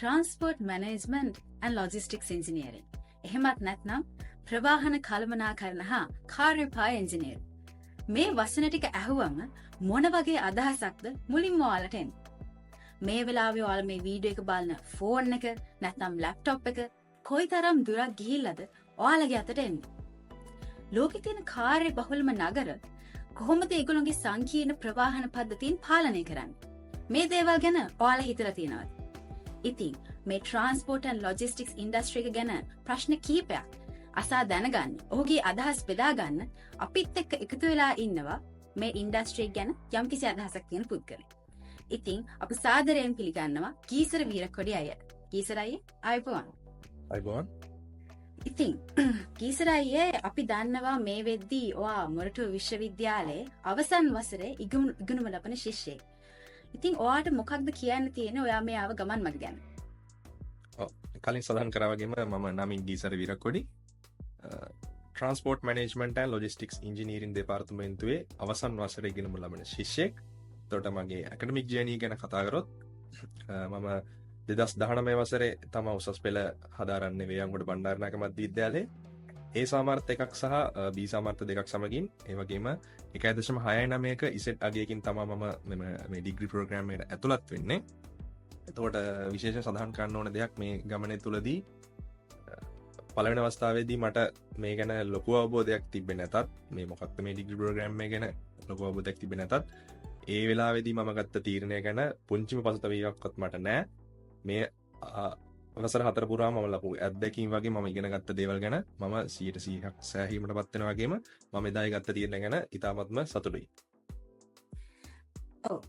Transport Management and Logistics Engineering. එහෙමත් නැත්නම් ප්‍රවාහන කළමනාකරණ හා කාර්යපාය එන්ජිනේරු. මේ වචන ටික ඇහුවම මොන වගේ අදහසක්ද මුලින්ම ඔයාලට එන්නේ? මේ වෙලාවේ ඔයාලා මේ වීඩියෝ එක බලන ෆෝන් එක නැත්නම් ලැප්ටොප් එක කොයිතරම් දුරක් ගිහිල්ලාද ඔයාලගේ අතට එන්නේ? ලෝකේ තියෙන කාර්ය බහුලම නගර කොහොමද ඒගොල්ලෝගේ සංකීර්ණ ප්‍රවාහන පද්ධතීන් පාලනය කරන්නේ? මේ දේවල් ගැන ඔයාලා හිතලා තියෙනවද? ඉතින් මේ ට්‍රාන්ස්පෝර්ට් ඇන්ඩ් ලොජිස්ටික්ස් ඉන්ඩස්ට්‍රි එක ගැන ප්‍රශ්න කීපයක් අසා දැනගන්න, ඔහුගේ අදහස් බෙදා ගන්න අපිත් එක්ක එකතු වෙලා ඉන්නවා මේ ඉන්ඩස්ට්‍රි ගැන යම්කිසි අදහසක් තියෙන පුද්ගලෙක්. ඉතින් අපි සාදරයෙන් පිළිගන්නවා කීසර වීරකොඩි අයියට. කීසර අයියේ ආයුබෝවන්. අයිබෝවන්. ඉතින් කීසර අයියේ අපි දන්නවා මේ වෙද්දී ඔයා මොරටුව විශ්වවිද්‍යාලයේ අවසන් වසරේ ඉගෙනුම ලබන ශිෂ්‍යයෙක්. ඉතින් ඔයාට මොකක්ද කියන්න තියෙන්නේ ඔයා මේ ආව ගමන් මඟ ගැන? කලින් සඳහන් කරා වගේම මම නමින් Geesara Weerakodi. Transport management and logistics engineering දෙපාර්තමේන්තුවේ අවසන් වසරේ ඉගෙනුම ලබන ශිෂ්‍යෙක්. එතකොට මගේ ඇකඩමික් ජර්නි ගැන කතා කරොත් මම 2019 වසරේ තමයි උසස් පෙළ හදාරන්නේ වේයන්ගොඩ බණ්ඩාරනායක මධ්‍ය විද්‍යාලයේ. ඒ සාමාර්ථ එකක් සහ බී සාමාර්ථ දෙකක් සමගින් ඒ වගේම 1.69ක ඉසෙට් අගයකින් තමයි මම මේ ඩිග්‍රී ප්‍රෝග්‍රෑම් එකට ඇතුළත් වෙන්නේ. එතකොට විශේෂයෙන් සඳහන් කරන්න ඕන දෙයක් මේ ගමනේ තුලදී පළවෙනි අවස්ථාවේදී මට මේ ගැන ලොකු අවබෝධයක් තිබෙන්නේ නැතත් මේ මොකක්ද මේ ඩිග්‍රී ප්‍රෝග්‍රෑම් එක ගැන ලොකු අවබෝධයක් තිබෙන්නේ නැතත් ඒ වෙලාවේදී මම ගත්ත තීරණය ගැන පුංචිම පසුතැවිල්ලක්වත් මට නැහැ. මේ වසර 4 පුරාම මම ලබපු අත්දැකීම් වගේ මම ඉගෙන ගත්ත දේවල් ගැන මම 100%ක් සෑහීමටපත් වෙනවා වගේම මම එදායි ගත්ත තීරණය ගැන ඉතාමත්ම සතුටුයි. ඔව්.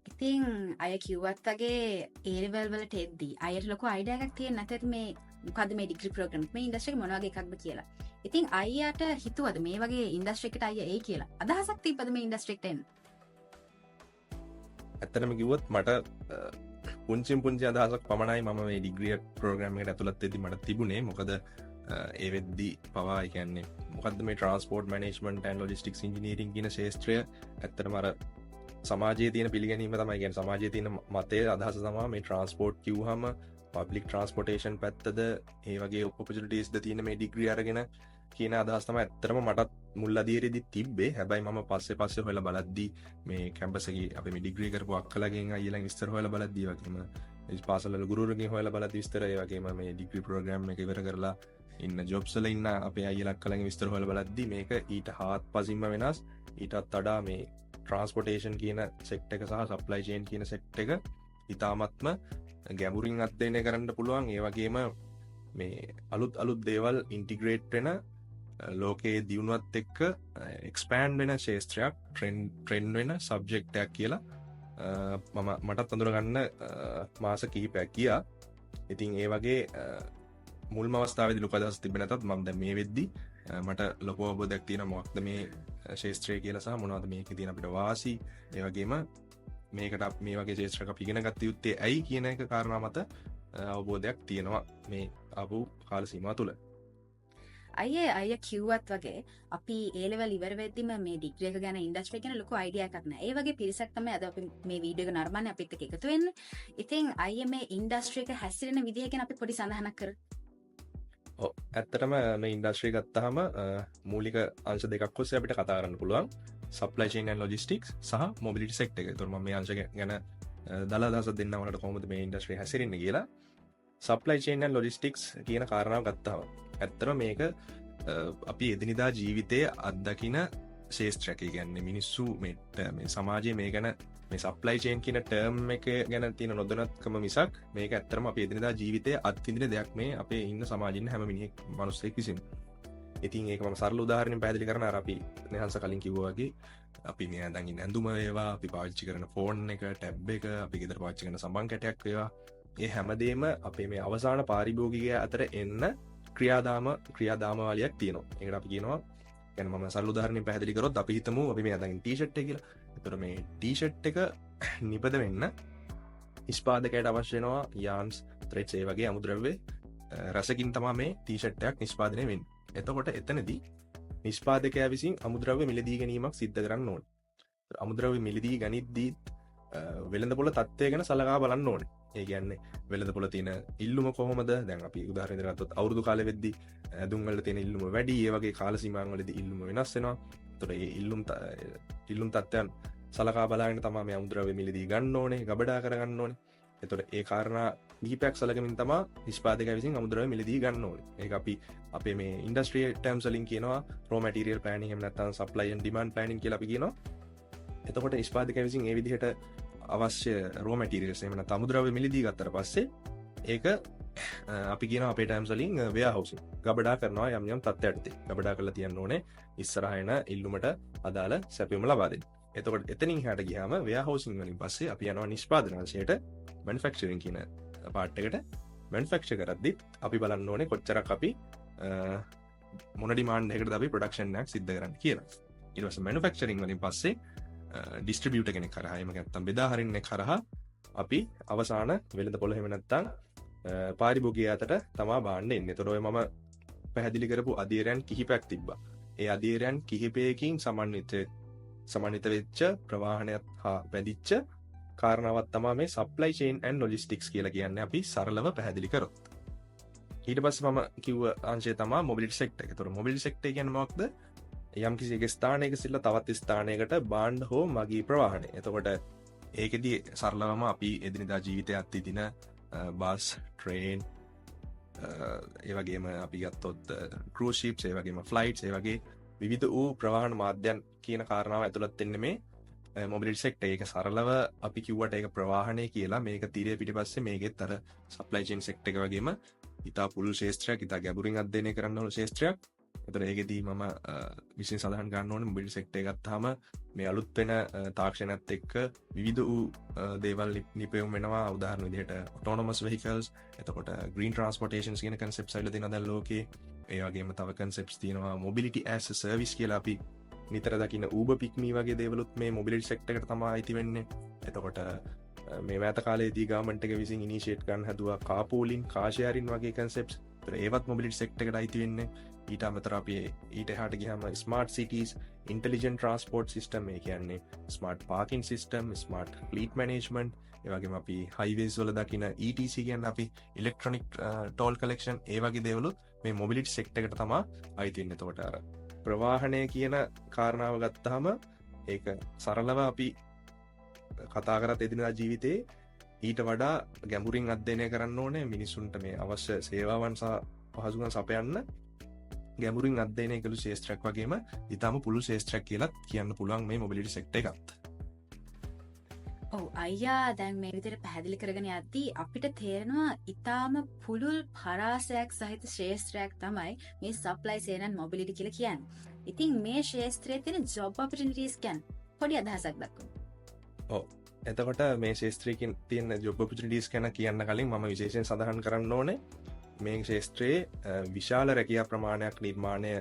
ඉතින් අය කිව්වත් වගේ ඒ ලෙවල් වලට එද්දී අයට ලොකු අයිඩියා එකක් තියෙන්නේ නැතත් මේ මොකද්ද මේ ඩිග්‍රී ප්‍රෝග්‍රෑම් එක මේ ඉන්ඩස්ට්‍රි එක මොන වගේ එකක්ද කියලා. ඉතින් අයියාට හිතුවද මේ වගේ ඉන්ඩස්ට්‍රි එකට අයියා එයි කියලා? අදහසක් තිබ්බද මේ ඉන්ඩස්ට්‍රි එකට එන්න? ඇත්තටම කිව්වොත් මට පුංචි අදහසක් පමණයි මම මේ ඩිග්‍රී ප්‍රෝග්‍රෑම් එකට ඇතුළත් වෙද්දී මට තිබුණේ. මොකද ඒ වෙද්දී පවා කියන්නේ මොකද්ද මේ transport management and logistics engineering කියන ශාස්ත්‍රය ඇත්තටම අර සමාජයේ තියෙන පිළිගැනීම තමයි කියන්නේ සමාජයේ තියෙන මතය අදහස තමයි මේ ට්‍රාන්ස්පෝර්ට් කිව්වහම පබ්ලික් ට්‍රාන්ස්පෝර්ටේෂන් පැත්තද ඒ වගේ ඔපචුනිටිස්ද තියෙන මේ ඩිග්‍රී අරගෙන කියන අදහස් තමයි ඇත්තටම මටත් මුල් අදියරේදී තිබ්බේ. හැබැයි මම පස්සේ හොයලා බලද්දී මේ කැම්පස් එකේ අපි මේ ඩිග්‍රී කරපු අක්කලාගෙන් අයියලාගෙන් විස්තර හොයලා බලද්දී වගේම ඒ පාසල්වල ගුරුවරුන්ගෙන් හොයලා බලද්දී විස්තර ඒ වගේම මේ ඩිග්‍රී ප්‍රෝග්‍රෑම් එක ඉවර කරලා ඉන්න ජොබ්ස් වල ඉන්න අපේ අයියලා අක්කලාගෙන් විස්තර හොයලා බලද්දී මේක ඊට හාත්පසින්ම වෙනස්. ඊටත් වඩා මේ ට්‍රාන්ස්පෝර්ටේෂන් කියන සෙක්ටර් එක සහ සප්ලයි චේන් කියන සෙක්ටර් එක ඉතාමත්ම ගැඹුරින් අධ්‍යයනය කරන්න පුළුවන්. ඒ වගේම මේ අලුත් දේවල් ඉන්ටිග්‍රේට් වෙන ලෝකයේ දියුණුවත් එක්ක එක්ස්පෑන්ඩ් වෙන ශාස්ත්‍රයක් ට්‍රෙන්ඩ් වෙන සබ්ජෙක්ට් එකක් කියලා මටත් අඳුරගන්න මාස කිහිපයක් ගියා. ඉතින් ඒ වගේ මුල්ම අවස්ථාවේදී ලොකු අදහස් තිබෙන්නේ නැතත් මම දැන් මේ වෙද්දි මට ලොකු අවබෝධයක් තියෙනවා මොකක්ද මේ ශාස්ත්‍රය කියලා සහ මොනවද මේකේ තියෙන අපිට වාසි. ඒ වගේම මේකට මේ වගේ ශාස්ත්‍රයක් අපි ඉගෙන ගත්ත යුත්තේ ඇයි කියන එක කාරණා මත අවබෝධයක් තියෙනවා මේ ආපු කාල සීමාව තුළ. අයියා කිව්වත් වගේ අපි ඒ ලෙවල් ඉවර වෙද්දිම මේ ඩිග්‍රී එක ගැන ඉන්ඩස්ට්‍රි ගැන ලොකු අයිඩියා එකක් නැහැ. ඒ වගේ පිරිසක් තමයි අද අපි මේ වීඩියෝ එක නරඹන්නේ අපිත් එක්ක එකතු වෙන්නේ. ඉතින් අයියා මේ ඉන්ඩස්ට්‍රි එක හැසිරෙන විදිය ගැන අපි පොඩි සඳහනක් කරමු. ඔව් ඇත්තටම මේ ඉන්ඩස්ට්‍රි ගත්තාම මූලික අංශ දෙකක් ඔස්සේ අපිට කතා කරන්න පුළුවන්. සප්ලයි චේන් ඇන්ඩ් ලොජිස්ටික්ස් සහ මොබිලිටි සෙක්ටර් එක. ඒතකොට මම මේ අංශ ගැන දලා දහසක් දෙන්නම් වලට කොහොමද මේ ඉන්ඩස්ට්‍රි හැසිරෙන්නේ කියලා. සප්ලයි චේන් ඇන්ඩ් ලොජිස්ටික්ස් කියන කාරණාව ගත්තාම ඇත්තටම මේක අපි එදිනෙදා ජීවිතයේ අත්දකින ශාස්ත්‍රයක්. කියන්නේ මිනිස්සු මේ සමාජයේ මේ ගැන මේ සප්ලයි චේන් කියන ටර්ම් එක ගැන තියෙන නොදැනුවත්කම මිසක් මේක ඇත්තටම අපි එදිනෙදා ජීවිතයේ අත්විඳින දෙයක් මේ අපේ ඉන්න සමාජයේ ඉන්න හැම මිනිහෙක් විසින්. ඉතින් ඒක මම සරල උදාහරණයක් පැහැදිලි කරන අර අපි නිහංස කලින් කිව්වා වගේ අපි මේ දැන් ඉන්න ඇඳුම වේවා අපි පාවිච්චි කරන ෆෝන් එක ටැබ් එක අපි ගෙදර පාවිච්චි කරන සම්බන් කැටයක් වේවා ඒ හැමදේම අපේ මේ අවසාන පාරිභෝගිකය අතර එන්න ක්‍රියාදාමවලියක් තියෙනවා. ඒකට අපි කියනවා يعني මම සරල උදාහරණයක් පැහැදිලි කරොත් අපි හිතමු අපි මේ අදන් ටී-ෂර්ට් එක කියලා. ඒතර මේ ටී-ෂර්ට් එක නිපද වෙන්න නිෂ්පාදකයට අවශ්‍ය වෙනවා යාන්ස්, ත්‍රෙඩ්ස් ඒ වගේ අමුද්‍රව්‍ය රසකින් තමයි මේ ටී-ෂර්ට් එකක් නිෂ්පාදනය වෙන්නේ. එතකොට එතනදී නිෂ්පාදකයා විසින් අමුද්‍රව්‍ය මිලදී ගැනීමක් සිද්ධ කරන්න ඕනේ. අමුද්‍රව්‍ය මිලදී ගනිද්දී වෙළඳපොළ තත්ත්වය ගැන සලකා බලන්න ඕනේ. ඒ කියන්නේ වෙළඳපොළ තියෙන ඉල්ලුම කොහොමද? දැන් අපි උදාහරණයක් ගත්තොත් අවුරුදු කාලෙ වෙද්දී ඇඳුම් වල තියෙන ඉල්ලුම වැඩි, ඒ වගේ කාල සීමාවන් වලදී ඉල්ලුම වෙනස් වෙනවා. ඒතකොට ඒ ඉල්ලුම් තත්ත්වයන් සලකා බලාගෙන තමයි මේ අමුද්‍රව්‍ය මිලදී ගන්න ඕනේ, ගබඩා කරගන්න ඕනේ. එතකොට ඒ කාරණා කිහිපයක් සලකමින් තමයි නිෂ්පාදකයා විසින් අමුද්‍රව්‍ය මිලදී ගන්න ඕනේ. ඒක අපි අපේ මේ ඉන්ඩස්ට්‍රියල් ටර්ම්ස් වලින් කියනවා raw material planning එහෙම නැත්නම් supply and demand planning කියලා අපි කියනවා. එතකොට නිෂ්පාදකයා විසින් ඒ විදිහට අවශ්‍ය raw materials එහෙම නැත්නම් අමුද්‍රව්‍ය මිලදී ගත්තට පස්සේ ඒක අපි කියනවා අපේ ටර්ම්ස් වලින් warehousing ගබඩා කරනවා යම් යම් තත්ත්වයකට. ගබඩා කරලා තියන්න ඕනේ ඉස්සරහා එන ඉල්ලුමට අදාළ සැපයුම ලබා දෙන්න. එතකොට එතනින් එහාට ගියාම warehousing වලින් පස්සේ අපි යනවා නිෂ්පාදන අංශයට manufacturing කියන පාර්ට් එකට. manufacture කරද්දිත් අපි බලන්න ඕනේ කොච්චරක් අපි මොන ඩිමාන්ඩ් එකකටද අපි ප්‍රොඩක්ෂන් එකක් සිද්ධ කරන්නේ කියලා. ඊට පස්සේ manufacturing වලින් පස්සේ ඩිස්ට්‍රිබියුටර් කෙනෙක් කරා එහෙම නැත්නම් බෙදා හරින්නෙක් කරා අපි අවසාන වෙළඳපොළ එහෙම නැත්නම් පාරිභෝගිකයා අතට තමා බාන්න එන්නේ. එතකොට ඔය මම පැහැදිලි කරපු අධීරයන් කිහිපයක් තිබ්බා. ඒ අධීරයන් කිහිපයකින් සමන්විත වෙච්ච ප්‍රවාහනයත් හා බැඳිච්ච කාරණාවක් තමයි මේ supply chain and logistics කියලා කියන්නේ අපි සරලව පැහැදිලි කරොත්. ඊට පස්සේ මම කිව්ව අංශය තමයි mobility sector එක. ඒතකොට mobility sector කියන්නේ මොකක්ද? යම් කිසි එක ස්ථානයක සිට තවත් ස්ථානයකට භාණ්ඩ හෝ මගී ප්‍රවාහනය. එතකොට ඒකෙදී සරලවම අපි එදිනදා ජීවිතයේ අත්විඳින බස්, ට්‍රේන්, ඒ වගේම අපි ගත්තොත් cruise ships, ඒ වගේම flights, ඒ වගේ විවිධ වූ ප්‍රවාහන මාධ්‍යයන් කියන කාරණාව ඇතුළත් වෙන්නේ මේ මොබිලිටි සෙක්ටර්. ඒක සරලව අපි කිව්වට ඒක ප්‍රවාහනය කියලා. මේක තීරය පිටිපස්සේ මේකෙත් අර සප්ලයි චේන් සෙක්ටර් එක වගේම ඉතා පුළුල් ශේෂ්ත්‍රයක්, ඉතා ගැඹුරින් අධ්‍යයනය කරන්න ඕන ශේෂ්ත්‍රයක්. එතකොට ඒකෙදී මම විශේෂ සඳහන් ගන්න ඕනේ මොබිලිටි සෙක්ටර් එක ගත්තාම මේ අලුත් වෙන තාක්ෂණයත් එක්ක විවිධ වූ දේවල් නිපැයුම් වෙනවා. උදාහරණ විදිහට autonomous vehicles, එතකොට green transportations කියන concepts වල තියෙනවා දැන් ලෝකේ. ඒ වගේම තව concepts තියෙනවා mobility as a service කියලා අපි නිතර දකින්න Uber Pick Me වගේ දේවලුත් මේ mobility sector එකට තමයි අයිති වෙන්නේ. එතකොට මේ මෑත කාලේදී ගවර්න්මන්ට් එක විසින් ඉනිෂියේට් කරන්න හදුවා carpooling, car sharing වගේ concepts. ඒවත් mobility sector එකට අයිති වෙන්නේ. ඊට අමතරව අපි ඊට එහාට ගියාම smart cities, intelligent transport system, ඒ කියන්නේ smart parking system, smart fleet management, ඒ වගේම අපි highways වල දකින ETC කියන්නේ අපි electronic toll collection, ඒ වගේ දේවලුත් මේ mobility sector එකට තමයි අයිති වෙන්නේ. එතකොට අර ප්‍රවාහනය කියන කාරණාව ගත්තාම ඒක සරලව අපි කතා කරත් එදිනදා ජීවිතේ ඊට වඩා ගැඹුරින් අධ්‍යයනය කරන්න ඕනේ. මිනිසුන්ට මේ අවශ්‍ය සේවාවන් සහ පහසුකම් සපයන්න ගැඹුරින් අධ්‍යයනය කළු ශේෂ්ත්‍රයක් වගේම ඉතාම පුළුල් ශේෂ්ත්‍රයක් කියලා කියන්න පුළුවන් මේ මොබිලිටි සෙක්ටර් එකත්. ඔව් අයියා, දැන් මේ විදිහට පැහැදිලි කරගෙන යද්දී අපිට තේරෙනවා ඉතාම පුළුල් පරාසයක් සහිත ශේෂ්ත්‍රයක් තමයි මේ supply chain and mobility කියලා කියන්නේ. ඉතින් මේ ශේෂ්ත්‍රයේ තියෙන job opportunities ගැන පොඩි අදහසක් දක්වමු. ඔව්. එතකොට මේ ශේෂ්ත්‍රයේ තියෙන job opportunities ගැන කියන්න කලින් මම විශේෂයෙන් සඳහන් කරන්න ඕනේ මේ ශේෂ්ත්‍රයේ විශාල රැකියා ප්‍රමාණයක් නිර්මාණය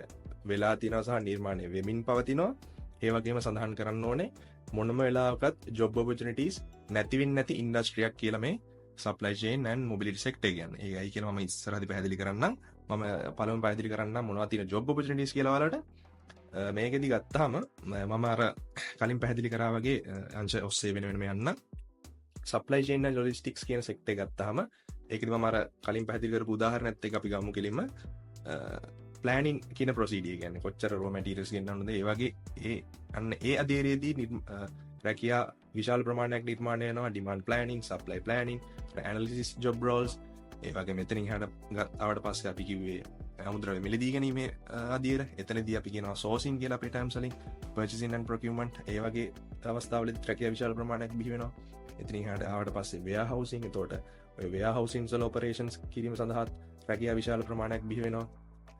වෙලා තියෙනවා සහ නිර්මාණය වෙමින් පවතිනවා. ඒ වගේම සඳහන් කරන්න ඕනේ මොනම වෙලාවකත් job opportunities නැතිවෙන්නේ නැති ඉන්ඩස්ට්‍රියක් කියලා මේ supply chain and mobility sector කියන්නේ. ඒකයි කියලා මම ඉස්සරහදී පැහැදිලි කරන්නම්. මම පළමුව පැහැදිලි කරන්නම් මොනවද තියෙන job opportunities කියලා වලට. මේකෙදි ගත්තාම මම අර කලින් පැහැදිලි කරා වගේ අංශ ඔස්සේ වෙන වෙනම යන්න. supply chain and logistics කියන sector එක ගත්තාම ඒකෙදි මම අර කලින් පැහැදිලි කරපු උදාහරණයත් එක්ක අපි ගමු කෙලින්ම ප්ලෑනින් කියන ප්‍රොසීඩියර් කියන්නේ කොච්චර raw materials ගෙන්නන්නද ඒ වගේ ඒ අධීරයේදී රැකියා විශාල ප්‍රමාණයක් නිර්මාණය වෙනවා. demand planning, supply planning, analysis job roles, ඒ වගේ මෙතනින් එහාට ආවට පස්සේ අපි කිව්වේ අමුද්‍රව්‍ය මිලදී ගැනීමේ අධීර. එතනදී අපි කියනවා sourcing කියලා අපේ terms වලින්, purchasing and procurement, ඒ වගේ අවස්ථාවලදී රැකියා විශාල ප්‍රමාණයක් බිහි වෙනවා. එතනින් එහාට ආවට පස්සේ warehousing, එතකොට ඔය warehousing වල operations කිරීම සඳහා රැකියා විශාල ප්‍රමාණයක් බිහි වෙනවා.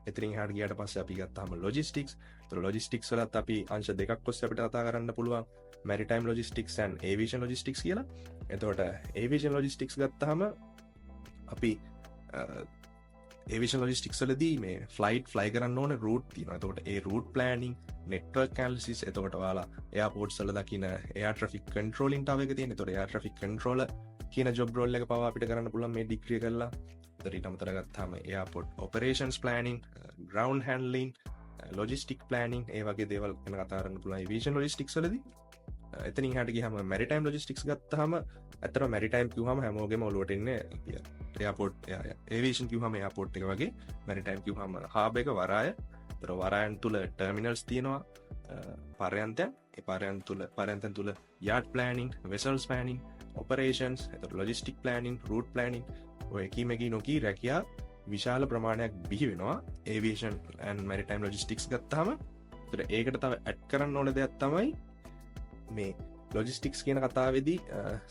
එතනින් එහාට ගියාට පස්සේ අපි ගත්තාම logistics. ඒතර logistics වලත් අපි අංශ දෙකක් ඔස්සේ අපිට කතා කරන්න පුළුවන්. maritime logistics and aviation logistics කියලා. එතකොට aviation logistics ගත්තාම අපි aviation logistics වලදී මේ flight fly කරන්න ඕනේ route තියෙනවා. එතකොට ඒ route planning, network analysis, එතකොට ඔයාලා airports වල දකින air traffic controlling tower එක තියෙන. එතකොට air traffic controller කියන job role එක පවා අපිට කරන්න පුළුවන් මේ ඩිග්‍රී කරලා. ඊට අමතරව ගත්තාම airport operations planning, ground handling, logistic planning, ඒ වගේ දේවල් ගැන කතා කරන්න පුළුවන් aviation logistics වලදී. එතනින් හට ගියහම මැරිටයිම් ලොජිස්ටික්ස් ගත්තහම ඇත්තට මැරිටයිම් කිව්වහම හැමෝගෙම ඔලුවට එන්නේ එයාපෝට් ඒවියේෂන් කිව්වහම එයාපෝට් එක වගේ මැරිටයිම් කිව්වහම හාබ් එක වරාය. ඒතර වරායන් තුල ටර්මිනල්ස් තියෙනවා පර්යන්තයන්. ඒ පර්යන්තයන් තුල යාඩ් ප්ලෑනින්, වෙසල්ස් ප්ලෑනින්, ඔපරේෂන්ස්, ඒතර ලොජිස්ටික් ප්ලෑනින්, රූට් ප්ලෑනින් ඔය එකීමකී නොකී රැකියා විශාල ප්‍රමාණයක් බිහි වෙනවා ඒවියේෂන් ඇන්ඩ් මැරිටයිම් ලොජිස්ටික්ස් ගත්තාම. ඒතර ඒකට තව ඇඩ් කරන්න ඕන දෙයක් තමයි මේ ලොජිස්ටික්ස් කියන කතාවේදී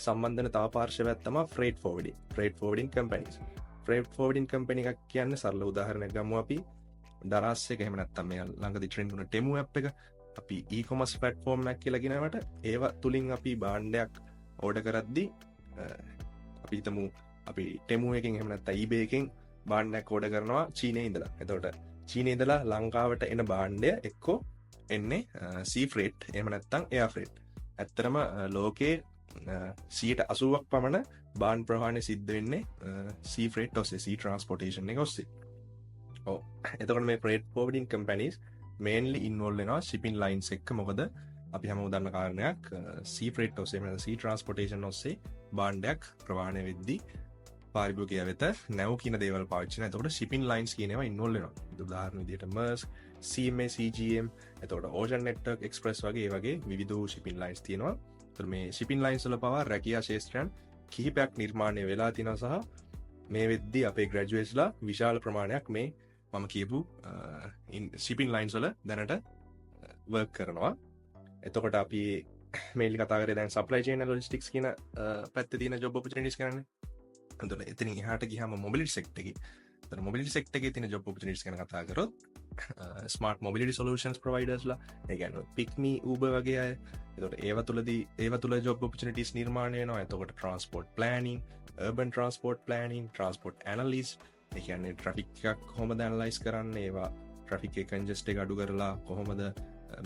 සම්බන්ධන තව පාර්ශවයක් තමයි ෆ්‍රේට් ෆෝවර්ඩින් කම්පැනිස්. ෆ්‍රේට් ෆෝවර්ඩින් කම්පැනි එකක් කියන්නේ සරල උදාහරණයක් ගමු අපි දරස් එක එහෙම නැත්නම් මේ ළඟදී ට්‍රෙන්ඩ් වුණ ටෙමු ඇප් එක අපි e-commerce platform එකක් කියලා ගෙනාවට ඒව තුලින් අපි භාණ්ඩයක් ඕඩර් කරද්දී අපි හිතමු අපි ටෙමු එකෙන් එහෙම නැත්නම් eBay එකෙන් භාණ්ඩයක් ඕඩර් කරනවා චීනයේ ඉඳලා. එතකොට චීනයේ ඉඳලා ලංකාවට එන භාණ්ඩය එක්කෝ එන්නේ sea freight එහෙම නැත්නම් air freight. ඇත්තරම ලෝකයේ 80% පමණ බාණ්ඩ ප්‍රවාහනය සිද්ධ වෙන්නේ sea freight ඔස්සේ, sea transportation එක ඔස්සේ. ඔව්. එතකොට මේ freight forwarding companies mainly involved වෙනවා shipping lines එක්ක. මොකද අපි හැමෝම දන්න කාරණයක් sea freight ඔස්සේ එහෙම නැත්නම් sea transportation ඔස්සේ බාණ්ඩයක් ප්‍රවාහනය වෙද්දී පාරිභෝගිකයා වෙත නැව් කියන දේවල් පාවිච්චි කරනවා. එතකොට shipping lines කියන ඒවා involved වෙනවා. උදාහරණ විදිහට Maersk, CMA, CGM, එතකොට Ocean Network Express වගේ ඒ වගේ විවිධ shipping lines තියෙනවා. එතකොට මේ shipping lines වල පවා රැකියා ශාස්ත්‍රයන් කිහිපයක් නිර්මාණය වෙලා තිනවා සහ මේ වෙද්දී අපේ graduatesලා විශාල ප්‍රමාණයක් මේ මම කියපු shipping lines වල දැනට work කරනවා. එතකොට අපි මේලි කතා කරේ දැන් supply chain and logistics කියන පැත්තේ තියෙන job opportunities කරන්නේ. එතකොට එතනින් එහාට ගියාම mobility sector එකේ. එතකොට mobility sector එකේ තියෙන job opportunities ගැන කතා කරොත් smart mobility solutions providers ලා, ඒ කියන්නේ Pickme, Uber වගේ අය. එතකොට ඒව තුල job opportunities නිර්මාණය වෙනවා. එතකොට transport planning, urban transport planning, transport analyst, ඒ කියන්නේ traffic එකක් කොහොමද analyze කරන්නේ, ඒවා traffic එක congestion එක අඩු කරලා කොහොමද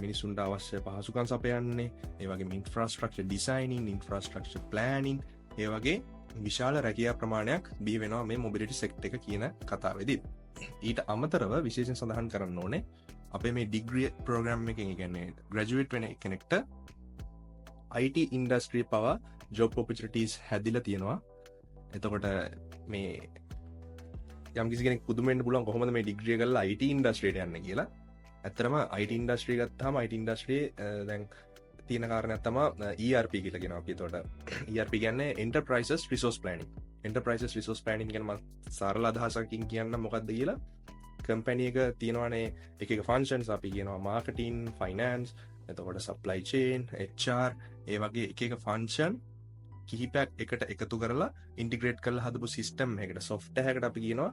මිනිසුන්ට අවශ්‍ය පහසුකම් සපයන්නේ, ඒ වගේම infrastructure designing, infrastructure planning, ඒ වගේ විශාල රැකියා ප්‍රමාණයක් බිහි වෙනවා මේ මොබිලිටි සෙක්ටර් එක කියන කතාවේදී. ඊට අමතරව විශේෂයෙන් සඳහන් කරන්න ඕනේ අපේ මේ ඩිග්‍රී ප්‍රෝග්‍රෑම් එකෙන් කියන්නේ ග්‍රැජුවේට් වෙන කෙනෙක්ට IT ඉන්ඩස්ට්‍රි පවා ජොබ් ඔපචුනිටිස් හැදිලා තියෙනවා. එතකොට මේ යම් කිසි කෙනෙක් පුදුම වෙන්න පුළුවන් කොහොමද මේ ඩිග්‍රී එක කරලා IT ඉන්ඩස්ට්‍රියට යන්නේ කියලා. ඇත්තටම IT ඉන්ඩස්ට්‍රි ගත්තාම IT ඉන්ඩස්ට්‍රියේ දැන් තියෙන කාරණයක් තමයි ERP කියලා කියනවා අපි. එතකොට ERP කියන්නේ Enterprises Resource Planning. Enterprises Resource Planning කියන මම සරල අදහසකින් කියන්නම් මොකක්ද කියලා. කම්පැනි එක තියෙනවානේ එක එක ෆන්ක්ෂන්ස්. අපි කියනවා marketing, finance, එතකොට supply chain, HR, ඒ වගේ එක එක ෆන්ක්ෂන් කිහිපයක් එකට එකතු කරලා ඉන්ටිග්‍රේට් කරලා හදපු සිස්ටම් එකකට, software එකකට අපි කියනවා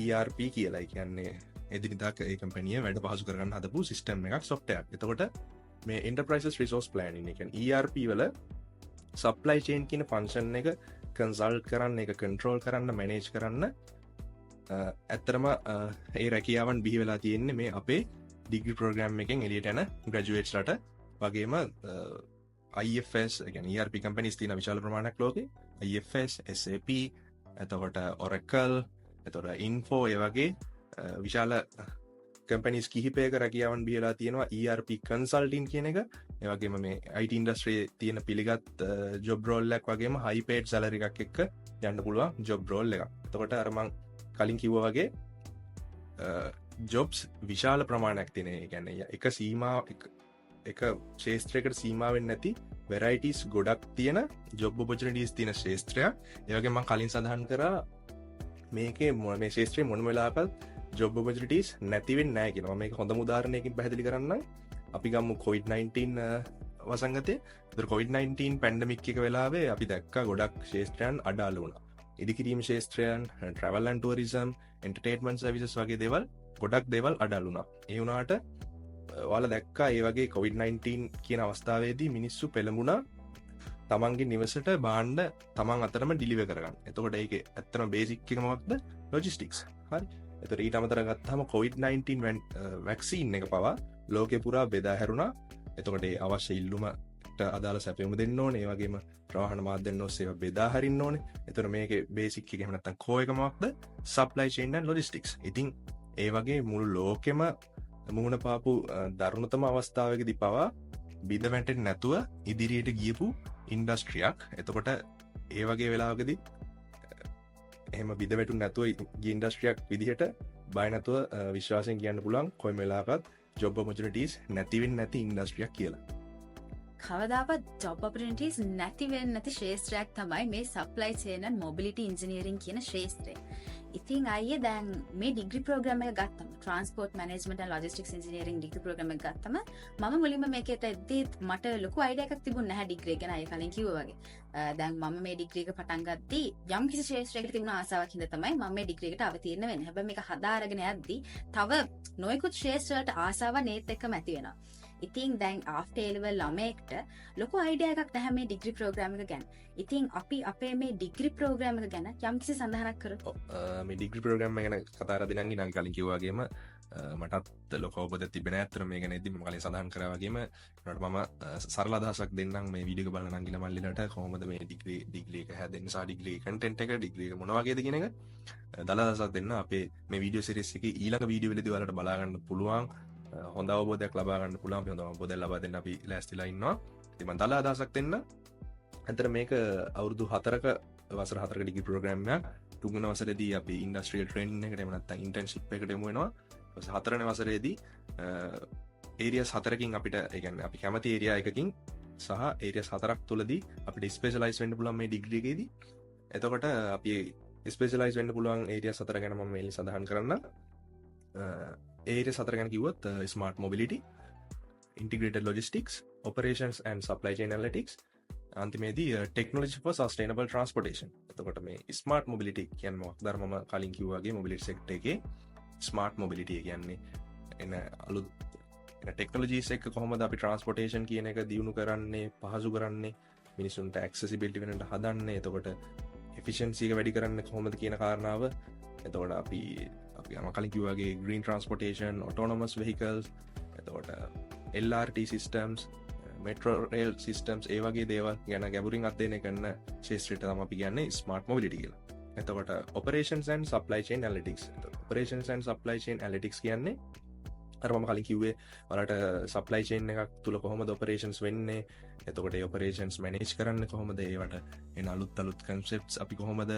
ERP කියලා. ඒ කියන්නේ එදිනෙදා ඒ කම්පැනිය වැඩ පහසු කරගන්න හදපු සිස්ටම් එකක්, software. එතකොට මේ Enterprises Resource Planning එක කියන්නේ ERP වල supply chain කියන ෆන්ක්ෂන් එක කන්සල්ට් කරන්න, ඒක කන්ට්‍රෝල් කරන්න, මැනේජ් කරන්න ඇත්තරම ඒ රැකියාවන් බිහි වෙලා තියෙන්නේ මේ අපේ ඩිග්‍රී ප්‍රෝග්‍රෑම් එකෙන් එළියට යන ග්‍රැජුවේට්ස්ලාට. වගේම IFS කියන්නේ ERP කම්පැනිස් තියෙන විශාල ප්‍රමාණයක් ලෝකේ. IFS, SAP, එතකොට Oracle, එතකොට Info, ඒ වගේ විශාල කම්පැනිස් කිහිපයක රැකියාවන් බිහිලා තියෙනවා ERP කන්සල්ටින් කියන එක. ඒ වගේම මේ IT ඉන්ඩස්ට්‍රියේ තියෙන පිළිගත් ජොබ් රෝල් එකක් වගේම හයි පේඩ් සැලරි එකක් එක්ක යන්න පුළුවන් ජොබ් රෝල් එකක්. එතකොට අර මං කලින් කිව්වා වගේ ජොබ්ස් විශාල ප්‍රමාණයක් තියෙන. ඒ කියන්නේ එක ක්ෂේත්‍රයකට සීමා වෙන්නේ නැති වෙරයිටිස් ගොඩක් තියෙන ජොබ් ඔපචුනිටිස් තියෙන ක්ෂේත්‍රයක්. ඒ වගේම මං කලින් සඳහන් කරා මේකේ මේ ක්ෂේත්‍රයේ මොනම වෙලාවකත් ජොබ් ඔපචුනිටිස් නැති වෙන්නේ නැහැ කියනවා. මේක හොඳම උදාහරණයකින් පැහැදිලි කරන්නම්. අපි ගමු COVID-19 වසංගතය. ඒතර COVID-19 පැන්ඩමික් එක වෙලාවේ අපි දැක්කා ගොඩක් ක්ෂේත්‍රයන් අඩාල වුණා. ඉදිකිරීම ක්ෂේත්‍රයන්, travel and tourism, entertainment services වගේ දේවල් ගොඩක් දේවල් අඩාල වුණා. ඒ වුණාට ඔයාලා දැක්කා ඒ වගේ COVID-19 කියන අවස්ථාවේදී මිනිස්සු පෙළඹුණා තමන්ගේ නිවසට භාණ්ඩ තමන් අතරම ඩිලිවර් කරගන්න. එතකොට ඒකේ ඇත්තම බේසික් එක මොකක්ද? ලොජිස්ටික්ස්. හරි. එතකොට ඊට අමතරව ගත්තාම COVID-19 වැක්සීන් එක පවා ලෝකේ පුරා බෙදා හැරුණා. එතකොට ඒ අවශ්‍ය ඉල්ලුමට අදාළ සැපයුම දෙන්න ඕනේ. ඒ වගේම ප්‍රවාහන මාධ්‍යයන් ඔස්සේ ඒවා බෙදා හරින්න ඕනේ. එතකොට මේකේ බේසික් එක එහෙම නැත්නම් කෝ එක මොකක්ද? supply chain and logistics. ඉතින් ඒ වගේ මුළු ලෝකෙම මුහුණ පාපු දරුණුතම අවස්ථාවකදී පවා බිඳ වැටෙන්නේ නැතුව ඉදිරියට ගියපු ඉන්ඩස්ට්‍රියක්. එතකොට ඒ වගේ වෙලාවකදී එහෙම බිඳ වැටුනේ නැතුව ගිය ඉන්ඩස්ට්‍රියක් විදිහට බය නැතුව විශ්වාසයෙන් කියන්න පුළුවන් කොයි වෙලාවකත් ජොබ් ඔපචුනිටිස් නැති වෙන්නේ නැති ඉන්ඩස්ට්‍රියක් කියලා. කවදාවත් ජොබ් ඔපචුනිටිස් නැති වෙන්නේ නැති ශාස්ත්‍රයක් තමයි මේ supply chain and mobility engineering කියන ශාස්ත්‍රය. ඉතින් අයියේ දැන් මේ ඩිග්‍රී ප්‍රෝග්‍රෑම් එක ගත්තම transport management and logistics engineering degree programme එක ගත්තම මම මුලින්ම මේකට එද්දී මට ලොකු අයිඩියා එකක් තිබුණේ නැහැ ඩිග්‍රී ගැන. අය කලින් කිව්වා වගේ. දැන් මම මේ ඩිග්‍රී එක පටන් ගත්තී යම් කිසි ශාස්ත්‍රයකට තිබුණ ආසාවක් හින්දා තමයි මම මේ ඩිග්‍රී එකට අවතීර්ණ වෙන්නේ. හැබැයි මේක හදාරගෙන යද්දී තව නොයෙකුත් ශාස්ත්‍ර වලට ආසාව නේත් එක්කම ඇති වෙනවා. ඉතින් දැන් ආෆ්ටර් A level ළමයෙක්ට ලොකු අයිඩියා එකක් නැහැ මේ ඩිග්‍රී ප්‍රෝග්‍රෑම් එක ගැන. ඉතින් අපි අපේ මේ ඩිග්‍රී ප්‍රෝග්‍රෑම් එක ගැන යම්කිසි සඳහනක් කරමු. මේ ඩිග්‍රී ප්‍රෝග්‍රෑම් එක ගැන කතා කරලා දෙනන් ඉතින් කලින් කිව්වා වගේම මටත් ලොකු අවබෝධයක් තිබෙන්නේ නැහැ. අතන මේ ගැන ඉතින් මම කලින් සඳහන් කරා වගේම ඒකට මම සරල අදහසක් දෙන්නම් මේ වීඩියෝ එක බලන නංගිලා මල්ලිලට කොහොමද මේ ඩිග්‍රී එක හැදෙන්නේ සහ ඩිග්‍රී කන්ටෙන්ට් එක ඩිග්‍රී එක මොන වගේද කියන එක දල අදහසක් දෙන්න අපේ මේ වීඩියෝ සීරීස් එකේ ඊළඟ වීඩියෝ වලදී ඔයාලට බලා ගන්න පුළුවන්. හොඳ අවබෝධයක් ලබා ගන්න පුළුවන්. අපි හොඳ අවබෝධයක් ලබා දෙන්න අපි ලෑස්තිලා ඉන්නවා. ඉතින් මම දල අදහසක් දෙන්න. අතර මේක අවුරුදු 4ක වසර 4ක ඩිග්‍රී ප්‍රෝග්‍රෑම් එකක්. තුන්වෙනි වසරේදී අපි ඉන්ඩස්ට්‍රියල් ට්‍රේනින් එකට එහෙම නැත්නම් ඉන්ටර්න්ෂිප් එකට යමු වෙනවා. ඊට හතරවෙනි වසරේදී ඒරියාස් 4කින් අපිට ඒ කියන්නේ අපි කැමති ඒරියා එකකින් සහ ඒරියාස් 4ක් තුලදී අපිට ස්පෙෂලායිස් වෙන්න පුළුවන් මේ ඩිග්‍රී එකේදී. එතකොට අපි ස්පෙෂලායිස් වෙන්න පුළුවන් ඒරියාස් 4 ගැන මම මේලි සඳහන් කරන්න. ඒරියාස් 4 ගැන කිව්වොත් smart mobility, integrated logistics, operations and supply chain analytics, අන්තිමේදී ටෙක්නොලොජි ෆොර් සස්ටේනබල් ට්‍රාන්ස්පෝර්ටේෂන්. එතකොට මේ ස්මාර්ට් මොබිලිටි කියන්නේ මොකක්ද? මම කලින් කිව්වා වගේ මොබිලිටි සෙක්ටර් එකේ ස්මාර්ට් මොබිලිටි කියන්නේ එන අලුත් ටෙක්නොලොජීස් එක්ක කොහොමද අපි ට්‍රාන්ස්පෝර්ටේෂන් කියන එක දියුණු කරන්නේ, පහසු කරන්නේ, මිනිසුන්ට ඇක්සෙසිබිලිටි වෙනට හදන්නේ, එතකොට එෆිෂියන්සි එක වැඩි කරන්නේ කොහොමද කියන කාරණාව. එතකොට අපි මම කලින් කිව්වා වගේ green transportation, autonomous vehicles, එතකොට LRT systems, metro rail systems, ඒ වගේ දේවල් ගැන ගැඹුරින් අධ්‍යයනය කරන ශාස්ත්‍රයට තමයි අපි කියන්නේ smart mobility කියලා. එතකොට operations and supply chain analytics. operations and supply chain analytics කියන්නේ අර මම කලින් කිව්වේ ඔයාලට supply chain එකක් තුල කොහොමද operations වෙන්නේ, එතකොට ඒ operations manage කරන්නේ කොහොමද, ඒවට එන අලුත් concepts අපි කොහොමද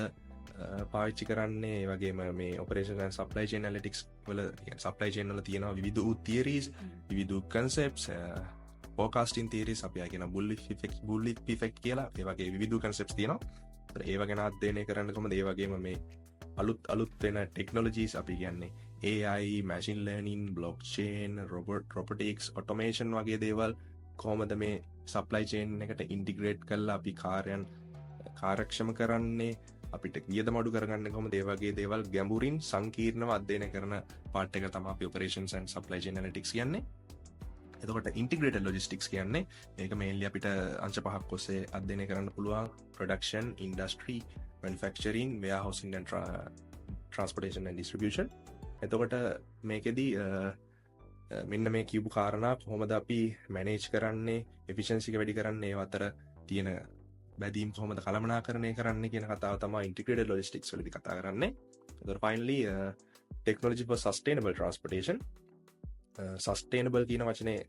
පාවිච්චි කරන්නේ, ඒ වගේම මේ operations and supply chain analytics වල supply chain වල තියෙනවා විවිධ theories, විවිධ concepts, forecasting theories, අපි කියන bullish effect කියලා ඒ වගේ විවිධ concepts තියෙනවා. ඒව ගැන අධ්‍යයනය කරන්න කොහොමද, ඒ වගේම මේ අලුත් වෙන ටෙක්නොලොජීස් අපි කියන්නේ AI, machine learning, blockchain, robotics, automation වගේ දේවල් කොහොමද මේ supply chain එකට integrate කරලා අපි කාර්යයන් කාර්යක්ෂම කරන්නේ, අපිට වියදම අඩු කරගන්න කොහොමද, ඒ වගේ දේවල් ගැඹුරින් සංකීර්ණව අධ්‍යයනය කරන පාර්ට් එක තමයි අපි operations and supply chain analytics කියන්නේ. එතකොට integrated logistics කියන්නේ ඒක mainly අපිට අංශ පහක් ඔස්සේ අධ්‍යයනය කරන්න පුළුවන්. production, industry, manufacturing, warehousing and transportation and distribution. එතකොට මේකෙදී මෙන්න මේ කියපු කාරණා කොහොමද අපි manage කරන්නේ, efficiency එක වැඩි කරන්නේ, ඒ අතර තියෙන බැදීම් කොහොමද කළමනාකරණය කරන්නේ කියන කතාව තමයි integrated logistics වලදී කතා කරන්නේ. එතකොට finally technology for sustainable transportation. Sustainable කියන වචනේ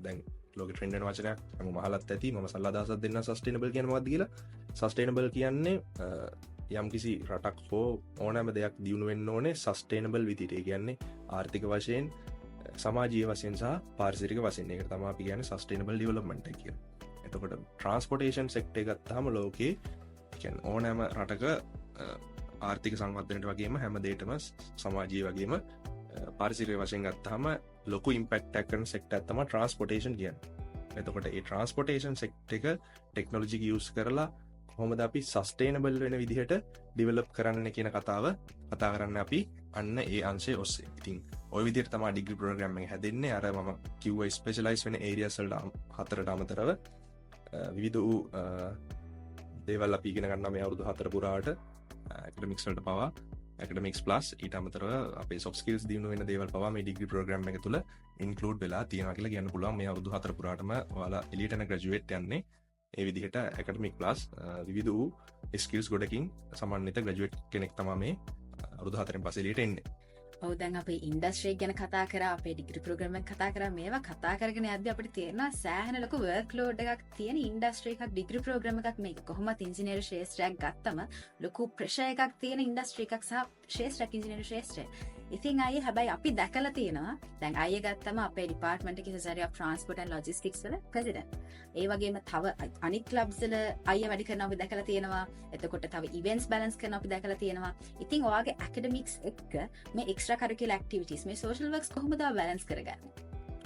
දැන් ලෝක ට්‍රෙන්ඩ් වෙන වචනයක් හැමෝම අහලත් ඇති. මම සරල අදහසක් දෙන්න සස්ටේනබල් කියන්නේ මොකක්ද කියලා. සස්ටේනබල් කියන්නේ යම්කිසි රටක් හෝ ඕනෑම දෙයක් දියුණු වෙන්න ඕනේ සස්ටේනබල් විදිහට. ඒ කියන්නේ ආර්ථික වශයෙන්, සමාජීය වශයෙන් සහ පාරිසරික වශයෙන්. ඒකට තමයි අපි කියන්නේ සස්ටේනබල් ඩෙවලොප්මන්ට් එක කියලා. එතකොට ට්‍රාන්ස්පෝර්ටේෂන් සෙක්ටර් එක ගත්තාම ලෝකේ කියන්නේ ඕනෑම රටක ආර්ථික සංවර්ධනයට වගේම හැම දෙයකම සමාජීය වගේම පාරිසරික වශයෙන් ගත්තාම ලොකු ඉම්පැක්ට් එකක් කරන සෙක්ටර් එක තමයි ට්‍රාන්ස්පෝර්ටේෂන් කියන්නේ. එතකොට මේ ට්‍රාන්ස්පෝර්ටේෂන් සෙක්ටර් එක ටෙක්නොලොජි යූස් කරලා කොහොමද අපි සස්ටේනබල් වෙන විදිහට ඩෙවලොප් කරන්න කියන කතාව කතා කරන්න අපි අන්න ඒ අංශය ඔස්සේ. ඉතින් ওই විදිහට තමයි ඩිග්‍රී ප්‍රෝග්‍රෑම් එක හැදෙන්නේ. අර මම කිව්වා ස්පෙෂලායිස් වෙන ඒරියාස් වලට හතරට අමතරව විවිධ වූ දේවල් අපි ඉගෙන ගන්නවා මේ අවුරුදු 4 පුරාට. ඇකඩමික්ස් වලට පවා academics plus ඊට අමතරව අපේ soft skills දිනු වෙන දේවල් පවා මේ degree program එක තුල include වෙලා තියෙනවා කියලා කියන්න පුළුවන්. මේ අවුරුදු 4 පුරාටම ඔයාලා එළියට යන graduate යන්නේ ඒ විදිහට academic plus විවිධ වූ skills ගොඩකින් සමන්විත graduate කෙනෙක් තමයි මේ අවුරුදු 4න් පස්සේ එළියට එන්නේ. ඔව් දැන් අපි ඉන්ඩස්ට්‍රි ගැන කතා කරා අපේ ඩිග්‍රී ප්‍රෝග්‍රෑම් එක කතා කරා මේවා කතා කරගෙන යද්දී අපිට තේරෙනවා සෑහෙන ලොකු වර්ක් ලෝඩ් එකක් තියෙන ඉන්ඩස්ට්‍රි එකක් ඩිග්‍රී ප්‍රෝග්‍රෑම් එකක් මේක කොහොමද ඉංජිනේරු ශාස්ත්‍රයක් ගත්තම ලොකු ප්‍රෙෂර් එකක් තියෙන ඉන්ඩස්ට්‍රි එකක් සහ ශාස්ත්‍රයක් ඉංජිනේරු ශාස්ත්‍රය. ඉතින් අයියේ හැබැයි අපි දැකලා තියෙනවා දැන් අයියේ ගත්තම අපේ ඩිපාර්ට්මන්ට් එකේ Society of Transport and Logistics වල ප්‍රෙසිඩන්ට්. ඒ වගේම තව අනිත් ක්ලබ්ස් වල අයියා වැඩ කරනවා අපි දැකලා තියෙනවා. එතකොට තව ඉවෙන්ට්ස් බැලන්ස් කරනවා අපි දැකලා තියෙනවා. ඉතින් ඔයාගේ ඇකඩමික්ස් එක්ක මේ එක්ස්ට්‍රා කරිකියුලර් ඇක්ටිවිටීස් මේ සෝෂල් වර්ක්ස් කොහොමද බැලන්ස් කරගන්නේ?